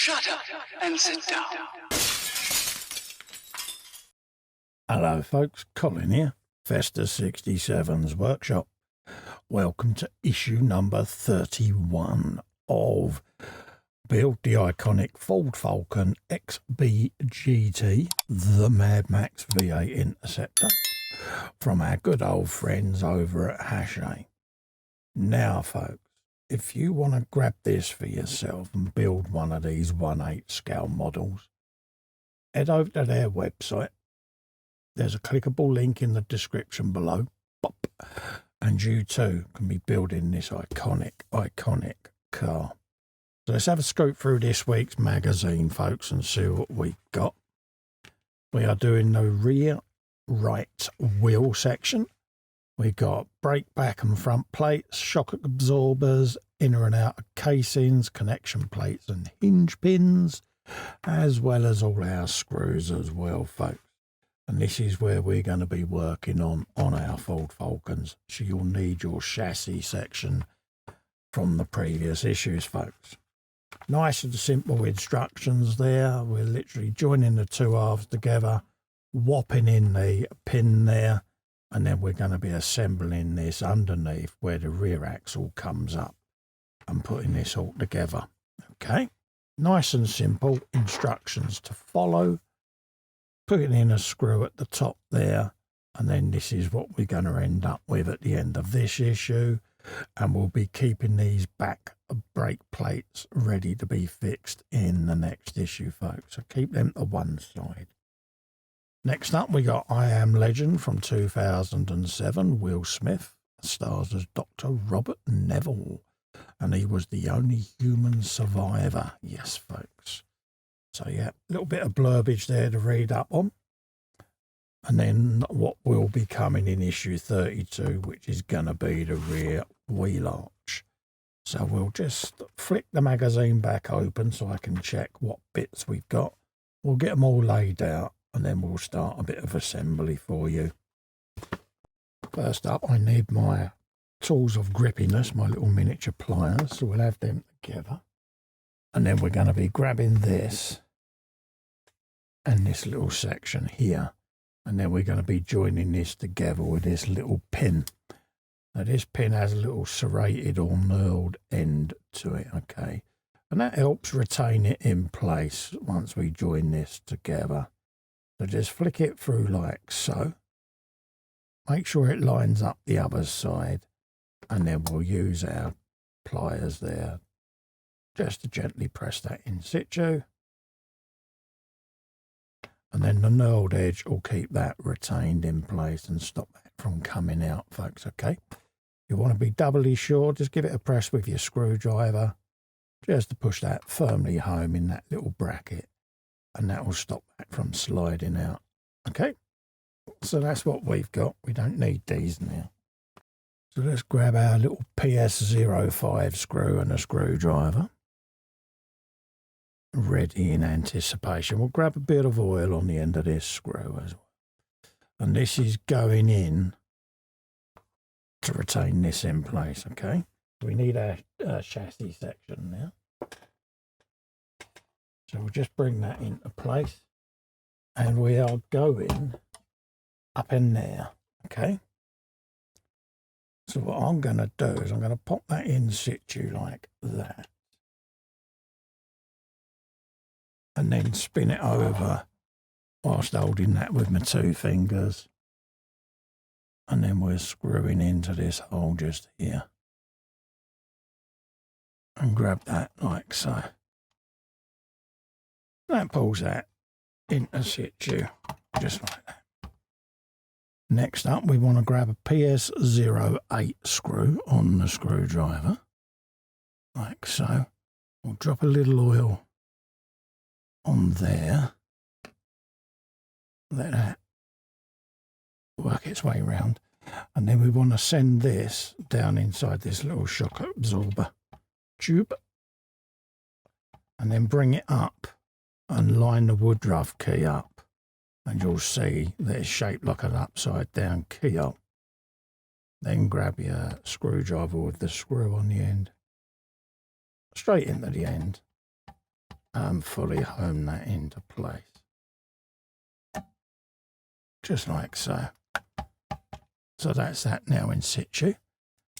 Shut up and sit down. Hello folks, Colin here, Festa 67's workshop. Welcome to issue number 31 of Build the Iconic Ford Falcon XB GT, the madmax V8 Interceptor, from our good old friends over at Hachette. Now folks, if you want to grab this for yourself and build one of these 1/8 scale models, head over to their website. There's a clickable link in the description below. Pop, and you too can be building this iconic car. So let's have a scope through this week's magazine, folks, and see what we've got. We are doing the rear right wheel section. We got brake back and front plates, shock absorbers, inner and outer casings, connection plates and hinge pins, as well as all our screws as well, folks. And this is where we're going to be working on our Ford Falcons. So you'll need your chassis section from the previous issues, folks. Nice and simple instructions there. We're literally joining the two halves together, whopping in the pin there, and then we're going to be assembling this underneath where the rear axle comes up and putting this all together. Okay, nice and simple instructions to follow. Putting in a screw at the top there, and then this is what we're going to end up with at the end of this issue, and we'll be keeping these back brake plates ready to be fixed in the next issue, folks, so keep them to one side. Next up we got I Am Legend from 2007. Will Smith stars as Dr. Robert Neville, and he was the only human survivor. Yes folks. So yeah, a little bit of blurbage there to read up on. And then what will be coming in issue 32, which is going to be the rear wheel arch. So we'll just flick the magazine back open so I can check what bits we've got. We'll get them all laid out and then we'll start a bit of assembly for you. First up, I need my tools of grippiness, my little miniature pliers. So we'll have them together. And then we're going to be grabbing this and this little section here. And then we're going to be joining this together with this little pin. Now this pin has a little serrated or knurled end to it, okay? And that helps retain it in place once we join this together. So just flick it through like so. Make sure it lines up the other side. And then we'll use our pliers there just to gently press that in situ. And then the knurled edge will keep that retained in place and stop that from coming out, folks, okay? You want to be doubly sure, just give it a press with your screwdriver just to push that firmly home in that little bracket, and that will stop that from sliding out, okay? So that's what we've got. We don't need these now. So let's grab our little PS05 screw and a screwdriver. Ready in anticipation. We'll grab a bit of oil on the end of this screw as well. And this is going in to retain this in place, okay? We need our chassis section now. So we'll just bring that into place. And we are going up in there, okay? So what I'm going to do is I'm going to pop that in situ like that. And then spin it over whilst holding that with my two fingers. And then we're screwing into this hole just here. And grab that like so. That pulls that into situ, just like that. Next up, we want to grab a PS08 screw on the screwdriver, like so. We'll drop a little oil on there. Let that work its way around. And then we want to send this down inside this little shock absorber tube. And then bring it up and line the woodruff key up. And you'll see that it's shaped like an upside down keyhole. Then grab your screwdriver with the screw on the end. Straight into the end. and fully home that into place. Just like so. So that's that now in situ.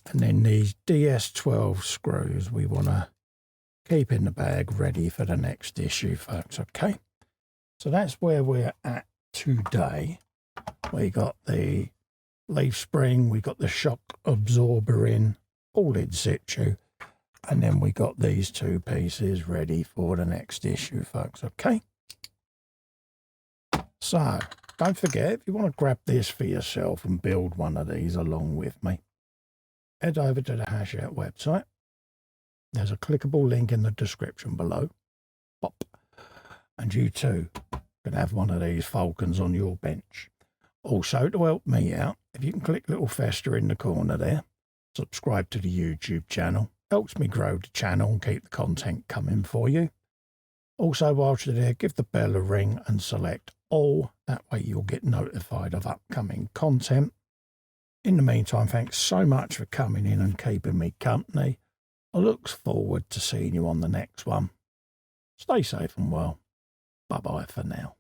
And then these DS12 screws we want to keep in the bag ready for the next issue, folks, okay? So that's where we're at today. We got the leaf spring, we got the shock absorber in, all in situ. And then we got these two pieces ready for the next issue, folks, okay? So, don't forget, if you want to grab this for yourself and build one of these along with me, head over to the Hachette website. There's a clickable link in the description below. Pop. And you too can have one of these Falcons on your bench. Also, to help me out, if you can click little Fester in the corner there, subscribe to the YouTube channel. Helps me grow the channel and keep the content coming for you. Also, whilst you're there, give the bell a ring and select all. That way you'll get notified of upcoming content. In the meantime, thanks so much for coming in and keeping me company. I look forward to seeing you on the next one. Stay safe and well. Bye-bye for now.